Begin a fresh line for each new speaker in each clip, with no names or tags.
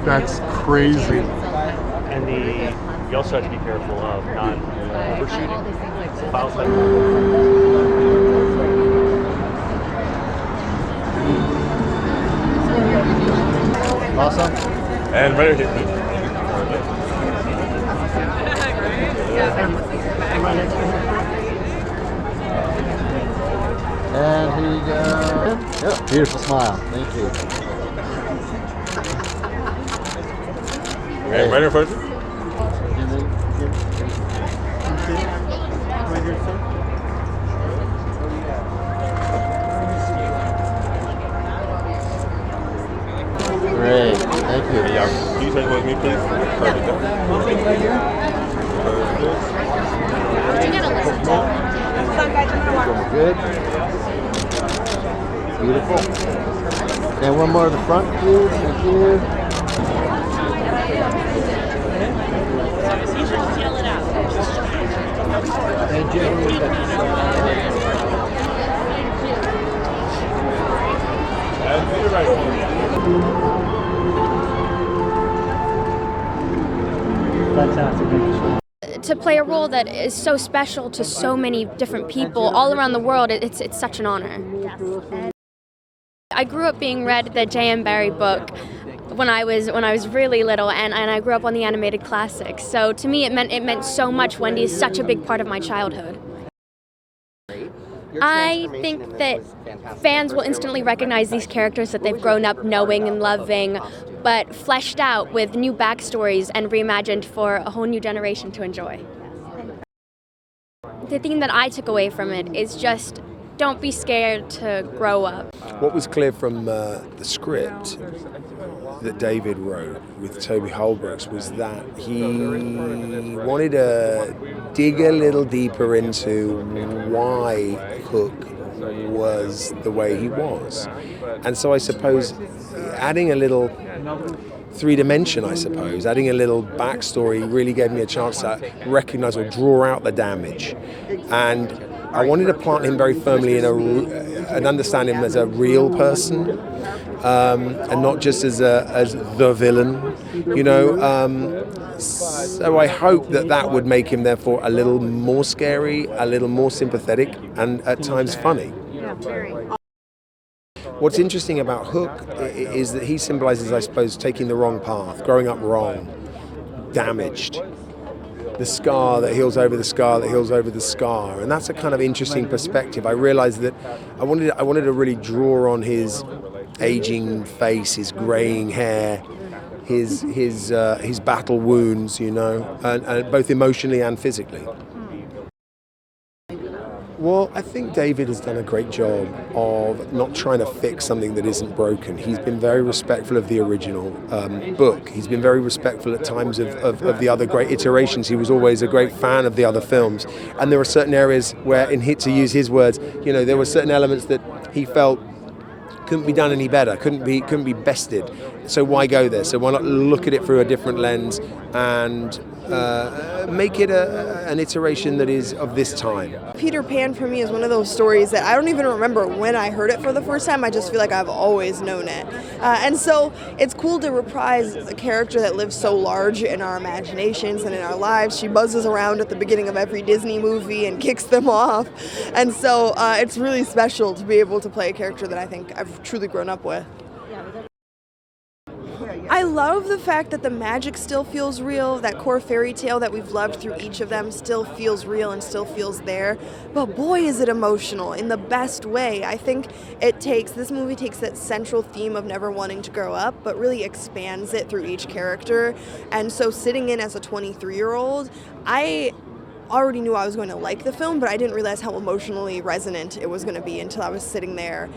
That's crazy.
And you also have to be careful of not overshooting.
Awesome.
And right here.
And here you go. Yep, beautiful smile. Thank you.
Okay, right here first.
And then, right here, sir. Great, thank you.
Yeah, can you take with me, please? Perfect.
Good. Beautiful. And one more at the front, please. Thank you. Thank you. Fantastic.
To play a role that is so special to so many different people all around the world, it's such an honor. I grew up being read the J.M. Barrie book when I was really little, and I grew up on the animated classics. So to me, it meant so much. Wendy is such a big part of my childhood. I think that fans will instantly recognize these characters that they've grown up knowing and loving, but fleshed out with new backstories and reimagined for a whole new generation to enjoy. The thing that I took away from it is just don't be scared to grow up.
What was clear from the script that David wrote with Toby Holbrooks was that he wanted to dig a little deeper into why Hook was the way he was. And so I suppose adding a little three-dimension, adding a little backstory really gave me a chance to recognize or draw out the damage. And I wanted to plant him very firmly in and understand him as a real person, and not just as the villain, So I hope that would make him therefore a little more scary, a little more sympathetic, and at times funny. What's interesting about Hook is that he symbolizes, I suppose, taking the wrong path, growing up wrong, damaged. The scar that heals over the scar that heals over the scar, and that's a kind of interesting perspective. I realized that I wanted to really draw on his aging face, his graying hair, his battle wounds, and both emotionally and physically. Well, I think David has done a great job of not trying to fix something that isn't broken. He's been very respectful of the original book. He's been very respectful at times of the other great iterations. He was always a great fan of the other films. And there were certain areas where, to use his words, there were certain elements that he felt couldn't be done any better, couldn't be bested. So why go there? So why not look at it through a different lens and make it an iteration that is of this time?
Peter Pan for me is one of those stories that I don't even remember when I heard it for the first time. I just feel like I've always known it. And so it's cool to reprise a character that lives so large in our imaginations and in our lives. She buzzes around at the beginning of every Disney movie and kicks them off. And so it's really special to be able to play a character that I think I've truly grown up with. I love the fact that the magic still feels real, that core fairy tale that we've loved through each of them still feels real and still feels there, but boy is it emotional in the best way. I think this movie takes that central theme of never wanting to grow up, but really expands it through each character, and so sitting in as a 23-year-old, I already knew I was going to like the film, but I didn't realize how emotionally resonant it was going to be until I was sitting there.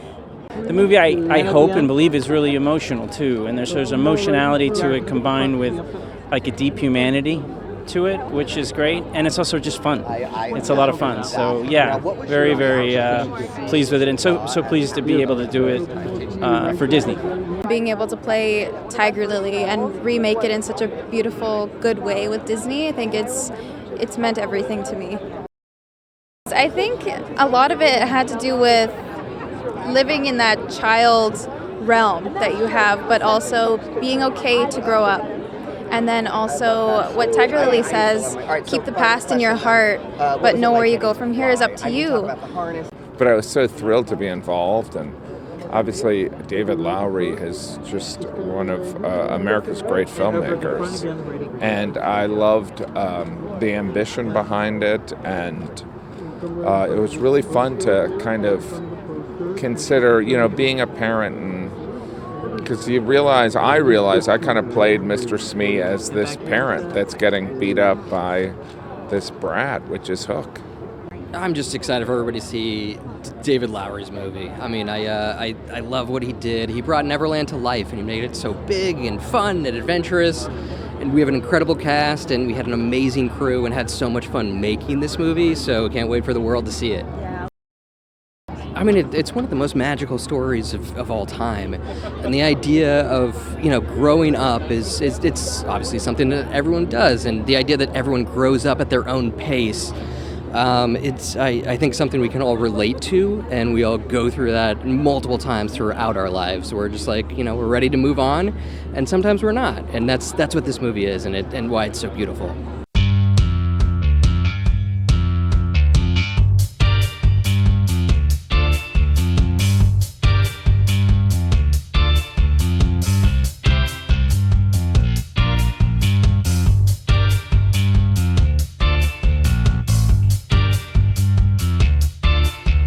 The movie, I hope and believe, is really emotional too, and there's emotionality to it combined with like a deep humanity to it, which is great, and it's also just fun. It's a lot of fun. So yeah, very, very pleased with it, and so pleased to be able to do it for Disney.
Being able to play Tiger Lily and remake it in such a beautiful, good way with Disney, I think it's meant everything to me. I think a lot of it had to do with living in that child realm that you have, but also being okay to grow up. And then also what Tiger Lily says, keep the past in your heart, but know where you go from here is up to you.
But I was so thrilled to be involved, and obviously David Lowery is just one of America's great filmmakers. And I loved the ambition behind it, and it was really fun to kind of consider, being a parent, and because I realize I kind of played Mr. Smee as this parent that's getting beat up by this brat, which is Hook.
I'm just excited for everybody to see David Lowery's movie. I mean, I love what he did. He brought Neverland to life, and he made it so big and fun and adventurous. And we have an incredible cast, and we had an amazing crew, and had so much fun making this movie. So I can't wait for the world to see it. I mean, it's one of the most magical stories of all time, and the idea of growing up is it's obviously something that everyone does, and the idea that everyone grows up at their own pace, it's I think something we can all relate to, and we all go through that multiple times throughout our lives. We're just like we're ready to move on, and sometimes we're not, and that's what this movie is, and why it's so beautiful.